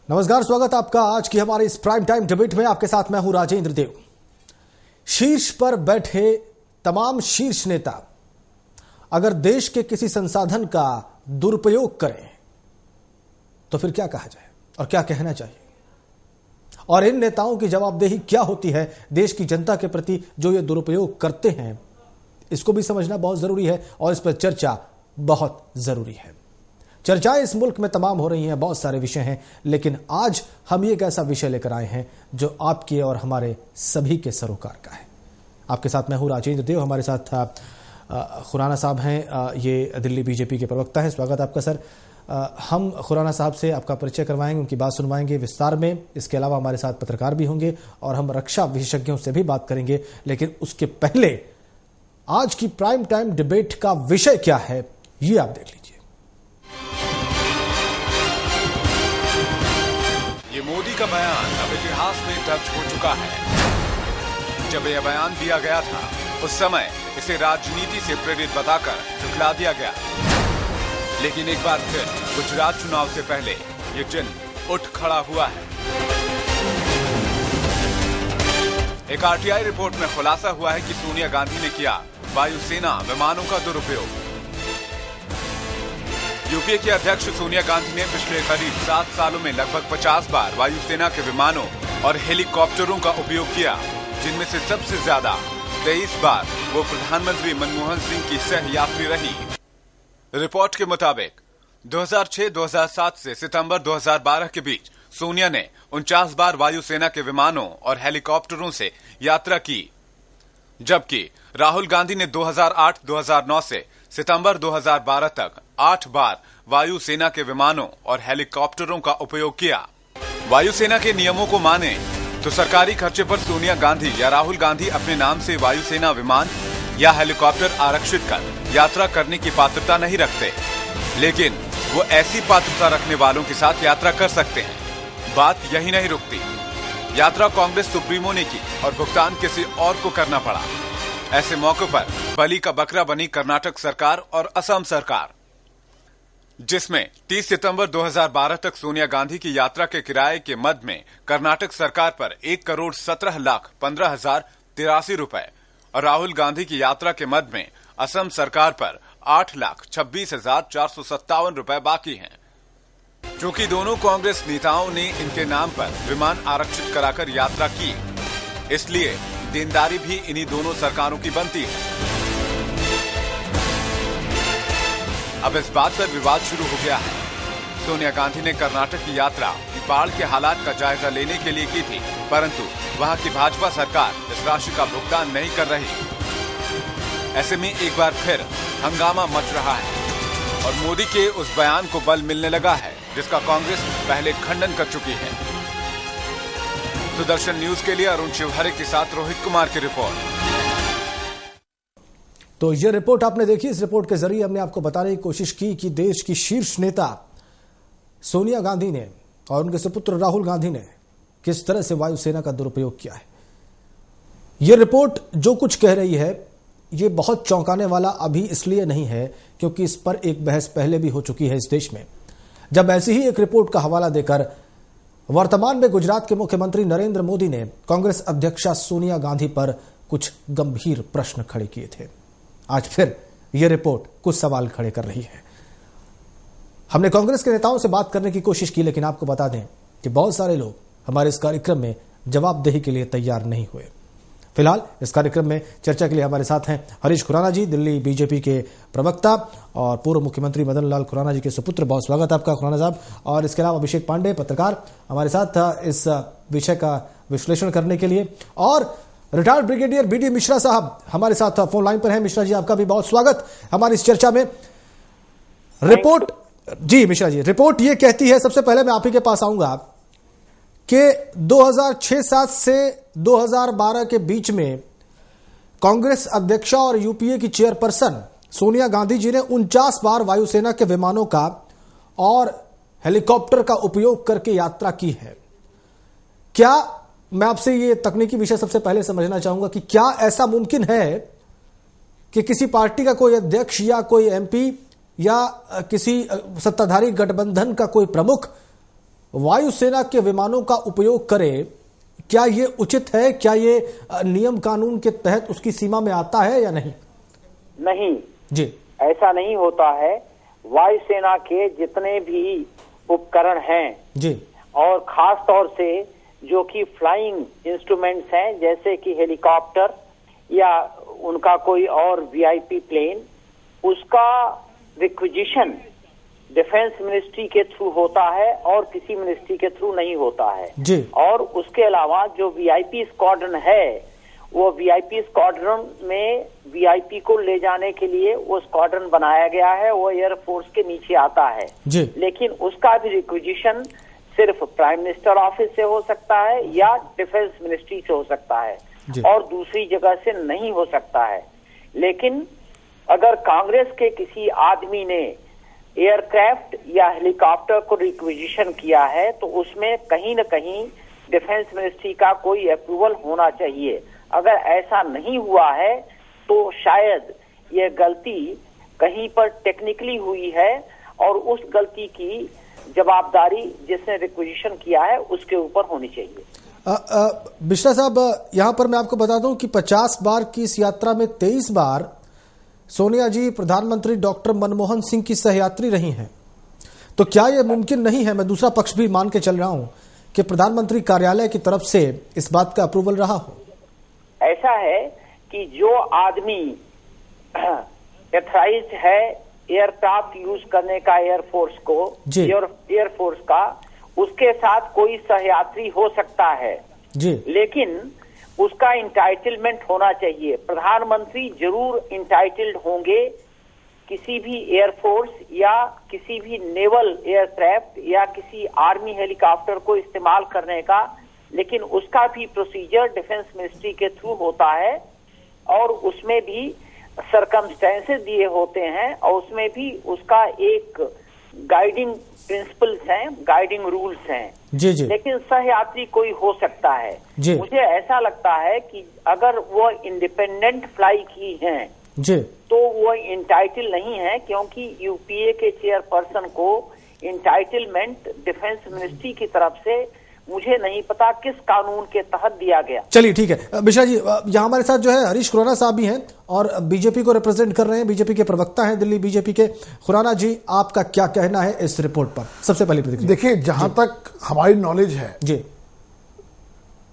नमस्कार, स्वागत आपका आज की हमारे इस प्राइम टाइम डिबेट में। आपके साथ मैं हूं राजेंद्र देव। शीर्ष पर बैठे तमाम शीर्ष नेता अगर देश के किसी संसाधन का दुरुपयोग करें तो फिर क्या कहा जाए और क्या कहना चाहिए, और इन नेताओं की जवाबदेही क्या होती है देश की जनता के प्रति जो ये दुरुपयोग करते हैं, इसको भी समझना बहुत जरूरी है और इस पर चर्चा बहुत जरूरी है। चर्चाएं इस मुल्क में तमाम हो रही हैं, बहुत सारे विषय हैं, लेकिन आज हम एक ऐसा विषय लेकर आए हैं जो आपके और हमारे सभी के सरोकार का है। आपके साथ मैं हूं राजेंद्र देव, हमारे साथ खुराना साहब हैं, ये दिल्ली बीजेपी के प्रवक्ता हैं। स्वागत आपका सर। हम खुराना साहब से आपका परिचय करवाएंगे, उनकी बात सुनवाएंगे विस्तार में। इसके अलावा हमारे साथ पत्रकार भी होंगे और हम रक्षा विशेषज्ञों से भी बात करेंगे। लेकिन उसके पहले आज की प्राइम टाइम डिबेट का विषय क्या है, ये आप देख लीजिए। ये मोदी का बयान अब इतिहास में दर्ज हो चुका है। जब यह बयान दिया गया था उस समय इसे राजनीति से प्रेरित बताकर झुठला दिया गया, लेकिन एक बार फिर गुजरात चुनाव से पहले ये चिन्ह उठ खड़ा हुआ है। एक आरटीआई रिपोर्ट में खुलासा हुआ है कि सोनिया गांधी ने किया वायुसेना विमानों का दुरुपयोग। यूपीए की अध्यक्ष सोनिया गांधी ने पिछले करीब 7 सालों में लगभग 50 बार वायुसेना के विमानों और हेलीकॉप्टरों का उपयोग किया, जिनमें से सबसे ज्यादा 23 बार वो प्रधानमंत्री मनमोहन सिंह की सह यात्री रही। रिपोर्ट के मुताबिक 2006-2007 से सितंबर 2012 के बीच सोनिया ने 49 बार वायुसेना के विमानों और हेलीकॉप्टरों से यात्रा की, जबकि राहुल गांधी ने 2008-2009 से सितंबर 2012 तक 8 बार वायुसेना के विमानों और हेलीकॉप्टरों का उपयोग किया। वायुसेना के नियमों को माने तो सरकारी खर्चे पर सोनिया गांधी या राहुल गांधी अपने नाम से वायुसेना विमान या हेलीकॉप्टर आरक्षित कर यात्रा करने की पात्रता नहीं रखते, लेकिन वो ऐसी पात्रता रखने वालों के साथ यात्रा कर सकते हैं। बात यही नहीं रुकती, यात्रा कांग्रेस सुप्रीमो ने की और भुगतान किसी और को करना पड़ा। ऐसे मौके पर बलि का बकरा बनी कर्नाटक सरकार और असम सरकार, जिसमें 30 सितंबर 2012 तक सोनिया गांधी की यात्रा के किराए के मद में कर्नाटक सरकार पर 1,17,15,083 रुपए और राहुल गांधी की यात्रा के मद में असम सरकार पर 8,26,457 रुपए बाकी हैं। चूंकि दोनों कांग्रेस नेताओं ने इनके नाम पर विमान आरक्षित कराकर यात्रा की, इसलिए देनदारी भी इन्हीं दोनों सरकारों की बनती है। अब इस बात पर विवाद शुरू हो गया है। सोनिया गांधी ने कर्नाटक की यात्रा बाढ़ के हालात का जायजा लेने के लिए की थी, परंतु वहां की भाजपा सरकार इस राशि का भुगतान नहीं कर रही। ऐसे में एक बार फिर हंगामा मच रहा है और मोदी के उस बयान को बल मिलने लगा है, जिसका कांग्रेस पहले खंडन कर चुकी है। सुदर्शन न्यूज के लिए अरुण शिवहरे के साथ रोहित कुमार की रिपोर्ट। तो ये रिपोर्ट आपने देखी। इस रिपोर्ट के जरिए हमने आपको बताने की कोशिश की कि देश की शीर्ष नेता सोनिया गांधी ने और उनके सुपुत्र राहुल गांधी ने किस तरह से वायुसेना का दुरुपयोग किया है। यह रिपोर्ट जो कुछ कह रही है ये बहुत चौंकाने वाला अभी इसलिए नहीं है क्योंकि इस पर एक बहस पहले भी हो चुकी है इस देश में, जब ऐसी ही एक रिपोर्ट का हवाला देकर वर्तमान में गुजरात के मुख्यमंत्री नरेंद्र मोदी ने कांग्रेस अध्यक्षा सोनिया गांधी पर कुछ गंभीर प्रश्न खड़े किए थे। आज फिर यह रिपोर्ट कुछ सवाल खड़े कर रही है। हमने कांग्रेस के नेताओं से बात करने की कोशिश की, लेकिन आपको बता दें कि बहुत सारे लोग हमारे इस कार्यक्रम में जवाबदेही के लिए तैयार नहीं हुए। फिलहाल इस कार्यक्रम में चर्चा के लिए हमारे साथ हैं हरीश खुराना जी, दिल्ली बीजेपी के प्रवक्ता और पूर्व मुख्यमंत्री मदन लाल खुराना जी के सुपुत्र। बहुत स्वागत आपका खुराना साहब। और इसके अलावा अभिषेक पांडे, पत्रकार, हमारे साथ इस विषय का विश्लेषण करने के लिए, और रिटायर्ड ब्रिगेडियर बीडी मिश्रा साहब हमारे साथ फोन लाइन पर हैं। मिश्रा जी, आपका भी बहुत स्वागत हमारी इस चर्चा में। रिपोर्ट जी मिश्रा जी, रिपोर्ट ये कहती है, सबसे पहले मैं आप ही के पास आऊंगा, कि 2006-7 से 2012 के बीच में कांग्रेस अध्यक्षा और यूपीए की चेयरपर्सन सोनिया गांधी जी ने 49 बार वायुसेना के विमानों का और हेलीकॉप्टर का उपयोग करके यात्रा की है। क्या, मैं आपसे ये तकनीकी विषय सबसे पहले समझना चाहूंगा कि क्या ऐसा मुमकिन है कि किसी पार्टी का कोई अध्यक्ष या कोई एमपी या किसी सत्ताधारी गठबंधन का कोई प्रमुख वायुसेना के विमानों का उपयोग करे, क्या ये उचित है? क्या ये नियम कानून के तहत उसकी सीमा में आता है या नहीं? नहीं जी, ऐसा नहीं होता है। वायुसेना के जितने भी उपकरण हैं जी, और खास तौर से जो कि फ्लाइंग इंस्ट्रूमेंट्स हैं, जैसे कि हेलीकॉप्टर या उनका कोई और वीआईपी प्लेन, उसका रिक्विजिशन डिफेंस मिनिस्ट्री के थ्रू होता है और किसी मिनिस्ट्री के थ्रू नहीं होता है जी। और उसके अलावा जो वीआईपी स्क्वाड्रन है, वो वीआईपी स्क्वाड्रन में वीआईपी को ले जाने के लिए वो स्क्वाड्रन बनाया गया है, वो एयरफोर्स के नीचे आता है जी। लेकिन उसका भी रिक्विजिशन सिर्फ प्राइम मिनिस्टर ऑफिस से हो सकता है या डिफेंस मिनिस्ट्री से हो सकता है और दूसरी जगह से नहीं हो सकता है। लेकिन अगर कांग्रेस के किसी आदमी ने एयरक्राफ्ट या हेलीकॉप्टर को रिक्विजिशन किया है तो उसमें कहीं न कहीं डिफेंस मिनिस्ट्री का कोई अप्रूवल होना चाहिए। अगर ऐसा नहीं हुआ है तो शायद ये गलती कहीं पर टेक्निकली हुई है और उस गलती की जवाबदारी जिसने रिक्विजिशन किया है उसके ऊपर होनी चाहिए। बिश्रा साहब, यहाँ पर मैं आपको बता दूं कि 50 बार की इस यात्रा में 23 बार सोनिया जी प्रधानमंत्री डॉक्टर मनमोहन सिंह की सहयात्री रही हैं। तो क्या यह मुमकिन नहीं है, मैं दूसरा पक्ष भी मान के चल रहा हूं, कि प्रधानमंत्री कार्यालय की तरफ से इस बात का अप्रूवल रहा हो? का है कि जो आदमी एथराइज्ड है एयरक्राफ्ट यूज करने का एयरफोर्स को, एयरफोर्स का, उसके साथ कोई सहयात्री हो सकता है जी, लेकिन उसका इंटाइटलमेंट होना चाहिए। प्रधानमंत्री जरूर इंटाइटल्ड होंगे किसी भी एयरफोर्स या किसी भी नेवल एयरक्राफ्ट या किसी आर्मी हेलीकॉप्टर को इस्तेमाल करने का, लेकिन उसका भी प्रोसीजर डिफेंस मिनिस्ट्री के थ्रू होता है और उसमें भी सरकमस्टेंसेस दिए होते हैं और उसमें भी उसका एक गाइडिंग प्रिंसिपल्स हैं, गाइडिंग रूल्स हैं जी जी। लेकिन सहयात्री कोई हो सकता है जी। मुझे ऐसा लगता है कि अगर वो इंडिपेंडेंट फ्लाई की हैं जी, तो वो इंटाइटल नहीं है, क्योंकि यूपीए के चेयरपर्सन को इंटाइटलमेंट डिफेंस मिनिस्ट्री की तरफ से मुझे नहीं पता किस कानून के तहत दिया गया। चलिए ठीक है बिश्रा जी, यहाँ हमारे साथ जो है हरीश खुराना साहब भी हैं और बीजेपी को रिप्रेजेंट कर रहे हैं, बीजेपी के प्रवक्ता हैं दिल्ली बीजेपी के। खुराना जी, आपका क्या कहना है इस रिपोर्ट पर? सबसे पहले प्रतिक्रिया। देखिए, जहां तक हमारी नॉलेज है जी,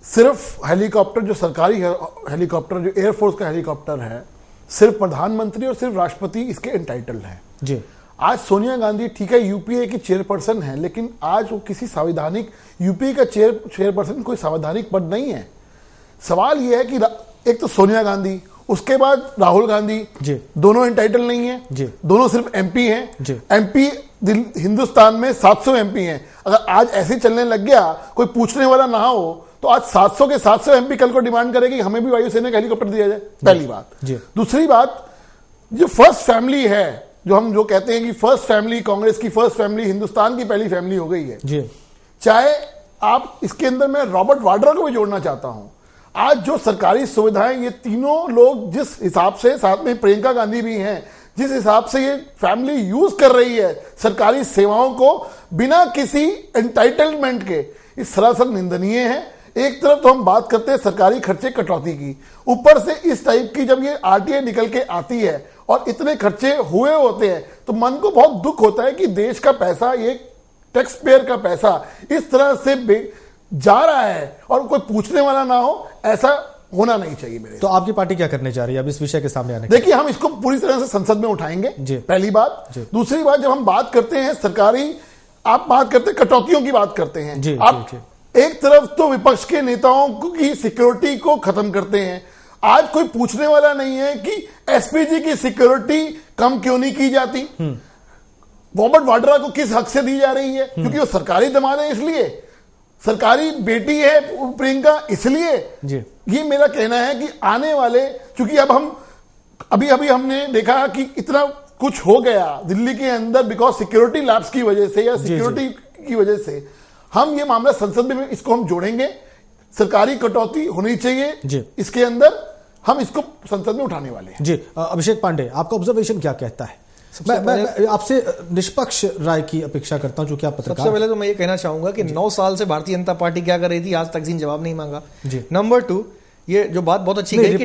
सिर्फ हेलीकॉप्टर, जो सरकारी हेलीकॉप्टर, जो एयरफोर्स का हेलीकॉप्टर है, सिर्फ प्रधानमंत्री और सिर्फ राष्ट्रपति इसके एंटाइटल्ड हैं जी। आज सोनिया गांधी ठीक है यूपीए की चेयरपर्सन है, लेकिन आज वो किसी संवैधानिक, यूपीए का चेयरपर्सन कोई संवैधानिक पद नहीं है। सवाल यह है कि एक तो सोनिया गांधी, उसके बाद राहुल गांधी जी, दोनों एंटाइटल नहीं है जी, दोनों सिर्फ एमपी हैं। एमपी हिंदुस्तान में 700 एमपी हैं। अगर आज ऐसे चलने लग गया, कोई पूछने वाला ना हो, तो आज 700 के 700 एमपी कल को डिमांड करेगी हमें भी वायुसेना का हेलीकॉप्टर दिया जाए। पहली बात। दूसरी बात, जो फर्स्ट फैमिली है, जो कहते हैं कि फर्स्ट फैमिली, कांग्रेस की फर्स्ट फैमिली हिंदुस्तान की पहली फैमिली हो गई है जी। चाहे आप इसके अंदर मैं रॉबर्ट वाड्रा को भी जोड़ना चाहता हूं। आज जो सरकारी सुविधाएं ये तीनों लोग जिस हिसाब से, साथ में प्रियंका गांधी भी हैं, जिस हिसाब से ये फैमिली यूज कर रही है सरकारी सेवाओं को बिना किसी एंटाइटलमेंट के, इस सरासर निंदनीय है। एक तरफ तो हम बात करते हैं सरकारी खर्चे कटौती की, ऊपर से इस टाइप की जब ये आरटीआई निकल के आती है और इतने खर्चे हुए होते हैं, तो मन को बहुत दुख होता है कि देश का पैसा, ये टैक्स पेयर का पैसा इस तरह से जा रहा है और कोई पूछने वाला ना हो। ऐसा होना नहीं चाहिए मेरे। तो आपकी पार्टी क्या करने जा रही है अब इस विषय के सामने आने? देखिए, हम इसको पूरी तरह से संसद में उठाएंगे जी, पहली बात। दूसरी बात, जब हम बात करते हैं सरकारी, आप बात करते हैं कटौतियों की बात करते हैं जी, आप जी, एक तरफ तो विपक्ष के नेताओं की सिक्योरिटी को खत्म करते हैं। आज कोई पूछने वाला नहीं है कि एसपीजी की सिक्योरिटी कम क्यों नहीं की जाती, रॉबर्ट वाड्रा को किस हक से दी जा रही है, क्योंकि वो सरकारी दामाद है, इसलिए सरकारी बेटी है प्रियंका, इसलिए जी। ये मेरा कहना है कि आने वाले, क्योंकि अब हम अभी हमने देखा कि इतना कुछ हो गया दिल्ली के अंदर बिकॉज सिक्योरिटी लैब्स की वजह से या सिक्योरिटी की वजह से, हम ये मामला संसद में इसको हम जोड़ेंगे। सरकारी कटौती होनी चाहिए जी। इसके अंदर हम इसको संसद में उठाने वाले हैं जी। अभिषेक पांडे, आपका ऑब्जर्वेशन क्या कहता है? मैं आपसे निष्पक्ष राय की अपेक्षा करता हूं, जो कि आप पत्रकार। सबसे पहले तो मैं ये कहना चाहूंगा कि 9 साल से भारतीय जनता पार्टी क्या कर रही थी, आज तक किसी ने जवाब नहीं मांगा। नंबर 2, ये जो बात बहुत अच्छी कही कि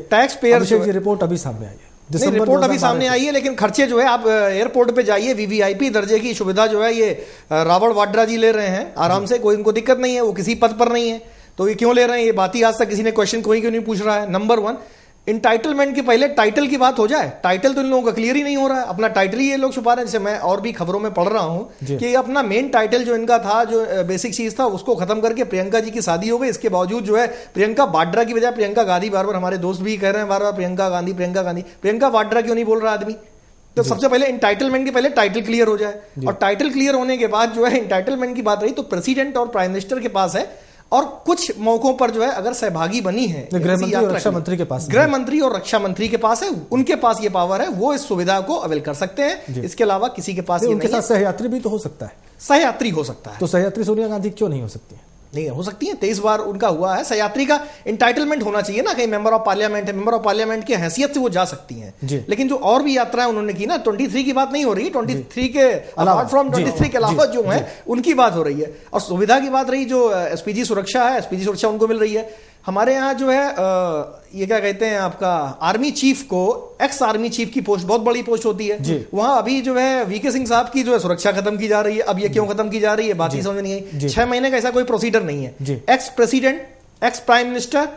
टैक्स पेयर रिपोर्ट अभी सामने आई है। नहीं, रिपोर्ट अभी सामने आई है, लेकिन खर्चे जो है, आप एयरपोर्ट पे जाइए, वीवीआईपी दर्जे की सुविधा जो है ये रावण वाड्रा जी ले रहे हैं आराम से, कोई इनको दिक्कत नहीं है, वो किसी पद पर नहीं है, तो ये क्यों ले रहे हैं, ये बात ही आज तक किसी ने क्वेश्चन कोई क्यों नहीं पूछ रहा है। नंबर 1, इंटाइटलमेंट के पहले टाइटल की बात हो जाए। टाइटल तो इन लोगों का क्लियर ही नहीं हो रहा है, अपना टाइटल ही ये लोग छुपा रहे हैं। जैसे मैं और भी खबरों में पढ़ रहा हूं कि अपना मेन टाइटल जो इनका था, जो बेसिक चीज था, उसको खत्म करके प्रियंका जी की शादी हो गई। इसके बावजूद जो है प्रियंका वाड्रा की बजाय प्रियंका गांधी, बार बार हमारे दोस्त भी कह रहे हैं बार बार प्रियंका गांधी, प्रियंका वाड्रा क्यों नहीं बोल रहा आदमी? तो सबसे पहले इंटाइटलमेंट के पहले टाइटल क्लियर हो जाए, और टाइटल क्लियर होने के बाद जो है इंटाइटलमेंट की बात रही तो प्रेसिडेंट और प्राइम मिनिस्टर के पास है, और कुछ मौकों पर जो है अगर सहभागी बनी है गृह मंत्री और रक्षा मंत्री के पास, गृह मंत्री और रक्षा मंत्री के पास है, उनके पास ये पावर है, वो इस सुविधा को अवेल कर सकते हैं। इसके अलावा किसी के पास उनके साथ सहयात्री भी तो हो सकता है, सहयात्री हो सकता है। तो सहयात्री सोनिया गांधी क्यों नहीं हो सकती है? नहीं हो सकती है, 23 बार उनका हुआ है। सहयात्री का इंटाइटलमेंट होना चाहिए ना, कहीं मेंबर ऑफ पार्लियामेंट है, मेंबर ऑफ पार्लियामेंट की हैसियत से वो जा सकती हैं। लेकिन जो और भी यात्राएं उन्होंने की ना, 23 की बात नहीं हो रही, 23 के अपार्ट फ्रॉम 23 के अलावा जो है उनकी बात हो रही है। और सुविधा की बात रही, जो एसपीजी सुरक्षा है, एसपीजी सुरक्षा उनको मिल रही है। हमारे यहाँ जो है ये क्या कहते हैं, आपका आर्मी चीफ को, एक्स आर्मी चीफ की पोस्ट बहुत बड़ी पोस्ट होती है, वहां अभी जो है वीके सिंह साहब की जो है सुरक्षा खत्म की जा रही है। अब ये क्यों खत्म की जा रही है, बात ही समझ नहीं आई। 6 महीने का ऐसा कोई प्रोसीजर नहीं है। Ex president, ex prime minister,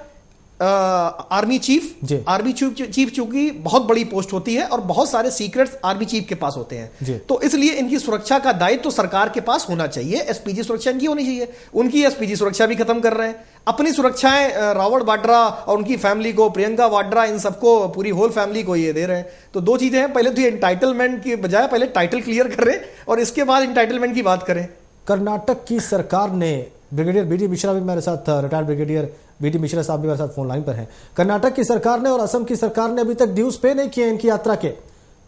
army chief चूंकि बहुत बड़ी पोस्ट होती है और बहुत सारे सीक्रेट्स आर्मी चीफ के पास होते हैं, तो इसलिए इनकी सुरक्षा का दायित्व तो सरकार के पास होना चाहिए। एसपीजी सुरक्षा इनकी होनी चाहिए, उनकी एसपीजी सुरक्षा भी खत्म कर रहे हैं। अपनी सुरक्षाएं रावण वाड्रा और उनकी फैमिली को, प्रियंका वाड्रा, इन सबको, पूरी होल फैमिली को ये दे रहे हैं। तो 2 चीजें हैं, पहले तो ये इंटाइटलमेंट की बजाय पहले टाइटल क्लियर करें और इसके बाद इंटाइटलमेंट की बात करें। कर्नाटक की सरकार ने, ब्रिगेडियर बीडी मिश्रा भी मेरे साथ, रिटायर्ड ब्रिगेडियर बीडी मिश्रा साहब भी मेरे साथ फोन लाइन पर हैं। कर्नाटक की सरकार ने और असम की सरकार ने अभी तक ड्यूज पे नहीं किए इनकी यात्रा के,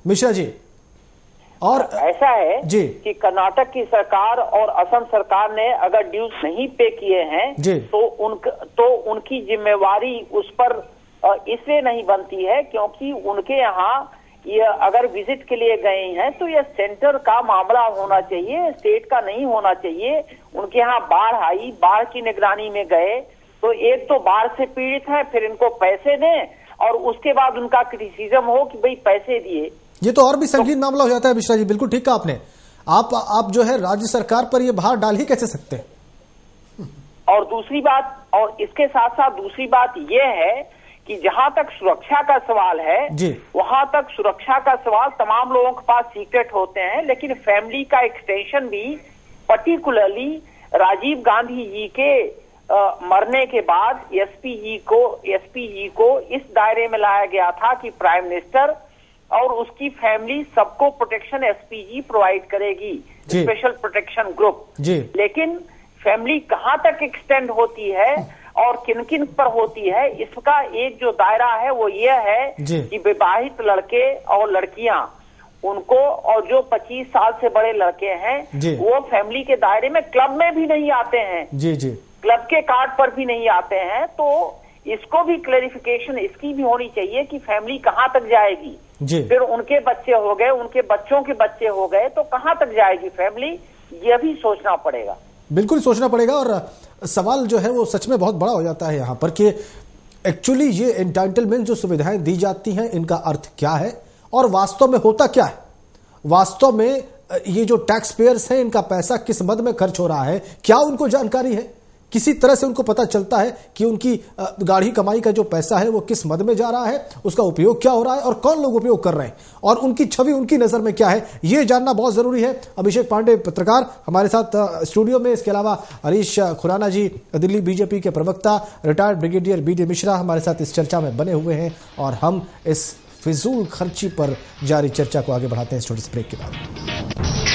मिश्रा जी। और ऐसा है जी कि कर्नाटक की सरकार और असम सरकार ने अगर ड्यूज नहीं पे किए हैं तो उनकी जिम्मेवारी उस पर इसलिए नहीं बनती है क्योंकि उनके यहाँ ये अगर विजिट के लिए गए हैं तो ये सेंटर का मामला होना चाहिए, स्टेट का नहीं होना चाहिए। उनके यहाँ बाढ़ आई, बाढ़ की निगरानी में गए तो एक तो बाढ़ से पीड़ित है, फिर इनको पैसे दें और उसके बाद उनका क्रिटिसिज्म हो कि भाई पैसे दिए, ये तो और भी संगीन मामला हो जाता है। मिश्रा जी बिल्कुल ठीक कहा आपने। आप जो है राज्य सरकार पर ये भार डाल ही कैसे सकते हैं? और दूसरी बात, और इसके साथ साथ दूसरी बात ये है कि जहां तक सुरक्षा का सवाल है वहां तक सुरक्षा का सवाल तमाम लोगों के पास सीक्रेट होते हैं, लेकिन फैमिली का एक्सटेंशन भी, पर्टिकुलरली राजीव गांधी जी के मरने के बाद एसपी जी को इस दायरे में लाया गया था कि प्राइम मिनिस्टर और उसकी फैमिली सबको प्रोटेक्शन एसपीजी प्रोवाइड करेगी, स्पेशल प्रोटेक्शन ग्रुप। लेकिन फैमिली कहां तक एक्सटेंड होती है और किन किन पर होती है, इसका एक जो दायरा है वो ये है कि विवाहित लड़के और लड़कियां, उनको, और जो 25 साल से बड़े लड़के हैं वो फैमिली के दायरे में, क्लब में भी नहीं आते हैं, क्लब के कार्ड पर भी नहीं आते हैं। तो इसको भी क्लैरिफिकेशन इसकी भी होनी चाहिए कि फैमिली कहां तक जाएगी। फिर उनके बच्चे हो गए, उनके बच्चों के बच्चे हो गए, तो कहां तक जाएगी फैमिली, यह भी सोचना पड़ेगा। बिल्कुल सोचना पड़ेगा। और सवाल जो है वो सच में बहुत बड़ा हो जाता है यहाँ पर कि एक्चुअली ये एंटाइटलमेंट जो सुविधाएं दी जाती हैं इनका अर्थ क्या है और वास्तव में होता क्या है। वास्तव में ये जो टैक्स पेयर्स हैं इनका पैसा किस मद में खर्च हो रहा है, क्या उनको जानकारी है? किसी तरह से उनको पता चलता है कि उनकी गाढ़ी कमाई का जो पैसा है वो किस मद में जा रहा है, उसका उपयोग क्या हो रहा है और कौन लोग उपयोग कर रहे हैं और उनकी छवि उनकी नजर में क्या है, ये जानना बहुत जरूरी है। अभिषेक पांडे पत्रकार हमारे साथ स्टूडियो में, इसके अलावा हरीश खुराना जी दिल्ली बीजेपी के प्रवक्ता, रिटायर्ड ब्रिगेडियर बीडी मिश्रा हमारे साथ इस चर्चा में बने हुए हैं और हम इस फिजूल खर्ची पर जारी चर्चा को आगे बढ़ाते हैं छोटे से ब्रेक के बाद।